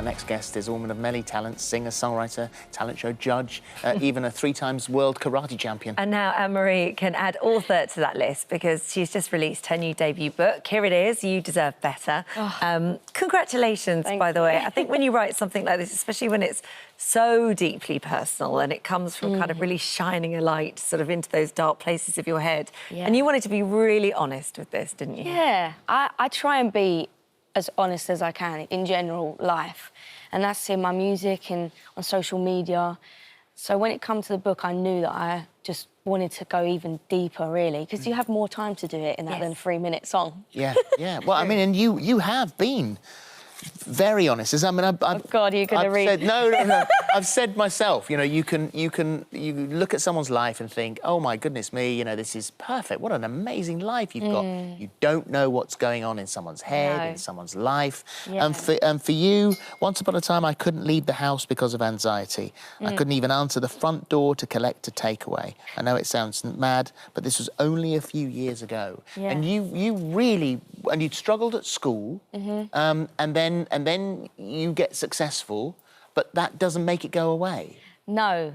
next guest is a woman of many talents, singer, songwriter, talent show judge, even a 3-time world karate champion. And now Anne-Marie can add author to that list because she's just released her new debut book. Here it is, You Deserve Better. Oh. Congratulations, by the way. I think when you write something like this, especially when it's so deeply personal and it comes from kind of really shining a light sort of into those dark places of your head. Yeah. And you wanted to be really honest with this, didn't you? Yeah, I try and be as honest as I can in general life. And that's in my music and on social media. So when it comes to the book, I knew that I just wanted to go even deeper, really, because you have more time to do it in that than a 3-minute song. Yeah, yeah. Well, I mean, and you have been very honest. I mean, oh God, are you going to read? Said, no. I've said myself, you know, you look at someone's life and think, oh my goodness me, you know, this is perfect. What an amazing life you've got. You don't know what's going on in someone's head, in someone's life. Yeah. And for you, once upon a time, I couldn't leave the house because of anxiety. I couldn't even answer the front door to collect a takeaway. I know it sounds mad, but this was only a few years ago. Yeah. And you really, and you'd struggled at school, and then you get successful, but that doesn't make it go away. No.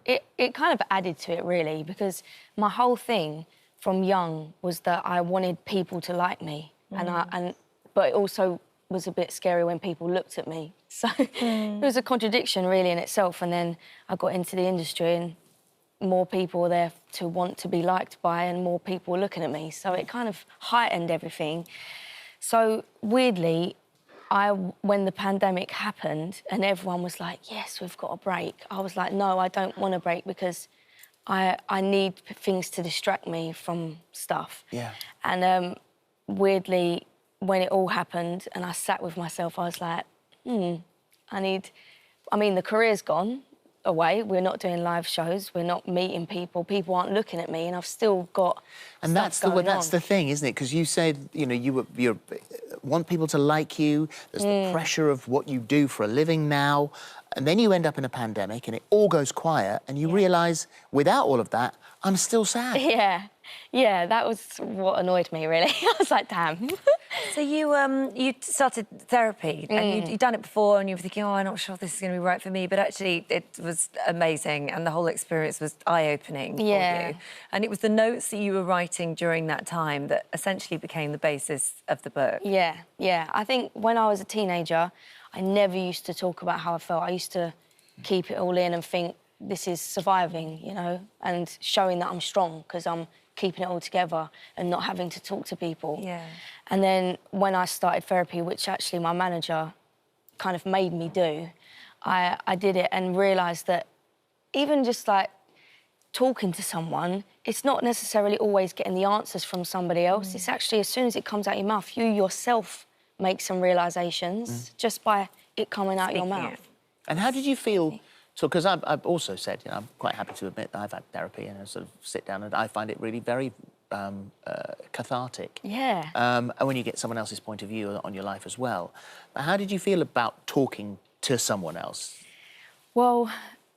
It kind of added to it, really, because my whole thing from young was that I wanted people to like me, but it also was a bit scary when people looked at me. So it was a contradiction, really, in itself. And then I got into the industry and more people were there to want to be liked by and more people were looking at me. So it kind of heightened everything. So, weirdly, when the pandemic happened and everyone was like, yes, we've got a break, I was like, no, I don't want a break because I need things to distract me from stuff. Yeah. And weirdly, when it all happened and I sat with myself, I was like, I mean, the career's gone away. We're not doing live shows. We're not meeting people. People aren't looking at me, and I've still got. And that's the thing, isn't it? Because you said, you know, you want people to like you. There's the pressure of what you do for a living now, and then you end up in a pandemic, and it all goes quiet, and you realise, without all of that, I'm still sad. Yeah, that was what annoyed me, really. I was like, damn. So you started therapy, and you'd done it before, and you were thinking, oh, I'm not sure this is going to be right for me, but actually it was amazing, and the whole experience was eye-opening for you. And it was the notes that you were writing during that time that essentially became the basis of the book. Yeah. I think when I was a teenager, I never used to talk about how I felt. I used to keep it all in and think, this is surviving, you know, and showing that I'm strong because I'm keeping it all together and not having to talk to people. Yeah. And then when I started therapy, which actually my manager kind of made me do, I did it and realised that even just, like, talking to someone, it's not necessarily always getting the answers from somebody else. It's actually, as soon as it comes out your mouth, you yourself make some realisations just by it coming out your mouth. And how did you feel? So, because I've also said, you know, I'm quite happy to admit that I've had therapy and I sort of sit down and I find it really very cathartic. Yeah. And when you get someone else's point of view on your life as well. But how did you feel about talking to someone else? Well,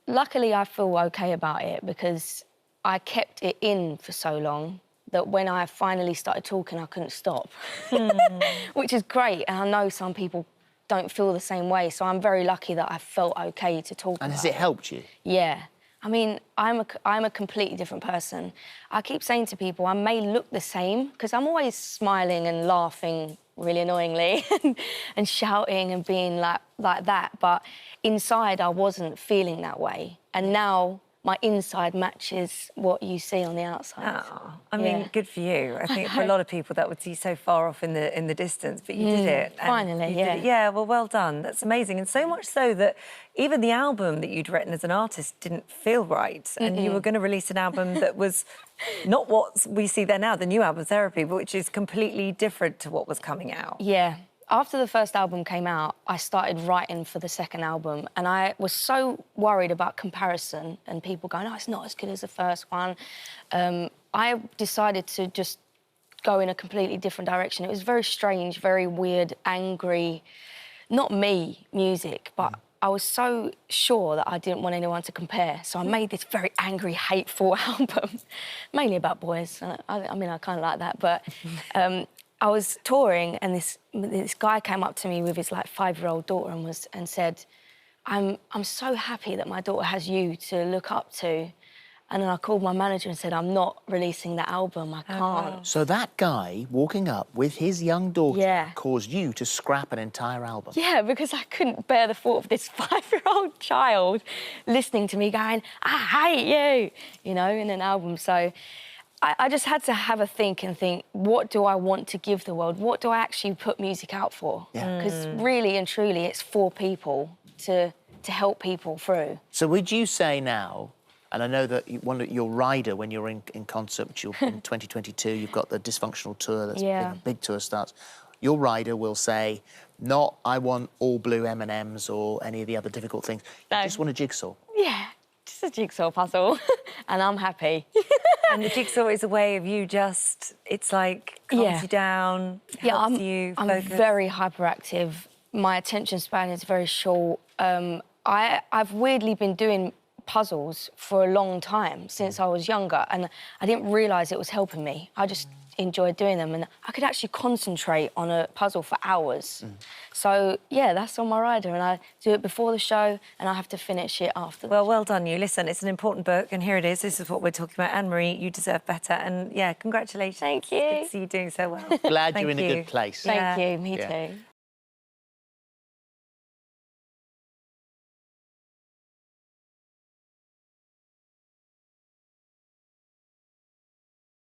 luckily I feel OK about it because I kept it in for so long that when I finally started talking, I couldn't stop, which is great. And I know some people don't feel the same way, so I'm very lucky that I felt OK to talk about it. And has it helped you? Yeah. I mean, I'm a completely different person. I keep saying to people, I may look the same, because I'm always smiling and laughing really annoyingly and shouting and being like that, but inside I wasn't feeling that way. And now my inside matches what you see on the outside. Oh, I mean, good for you. I think for a lot of people that would see so far off in the distance, but you did it. Finally, Yeah, well done. That's amazing. And so much so that even the album that you'd written as an artist didn't feel right. And you were going to release an album that was not what we see there now, the new album, Therapy, but which is completely different to what was coming out. Yeah. After the first album came out, I started writing for the second album, and I was so worried about comparison and people going, oh, it's not as good as the first one. I decided to just go in a completely different direction. It was very strange, very weird, angry, not me music, but I was so sure that I didn't want anyone to compare. So I made this very angry, hateful album, mainly about boys. I mean, I kind of like that, but... I was touring, and this guy came up to me with his, like, 5-year-old daughter and said, I'm so happy that my daughter has you to look up to. And then I called my manager and said, I'm not releasing that album, I can't. wow. So that guy walking up with his young daughter Yeah. caused you to scrap an entire album. Yeah, because I couldn't bear the thought of this 5-year-old child listening to me going, I hate you, you know, in an album. So I just had to have a think, what do I want to give the world? What do I actually put music out for? Because really and truly, it's for people, to help people through. So would you say now, and I know that your rider, when you're in concert, which you're in 2022, you've got the Dysfunctional tour, that's Yeah. a big tour starts, your rider will say, not I want all blue M&Ms or any of the other difficult things, No. you just want a jigsaw. Yeah, just a jigsaw puzzle, and I'm happy. And the jigsaw is a way of you just, it's like, calms Yeah. you down, helps you I'm focus. very hyperactive. My attention span is very short. I've weirdly been doing puzzles for a long time, since I was younger, and I didn't realise it was helping me. I just enjoyed doing them, and I could actually concentrate on a puzzle for hours. So, yeah, that's on my rider, and I do it before the show, and I have to finish it after. Well done you. Listen, it's an important book, and here it is. This is what we're talking about. Anne-Marie, you deserve better. And, yeah, congratulations. Thank you. It's good to see you doing so well. Glad Thank you're in you. a good place. Thank you, me Yeah. too.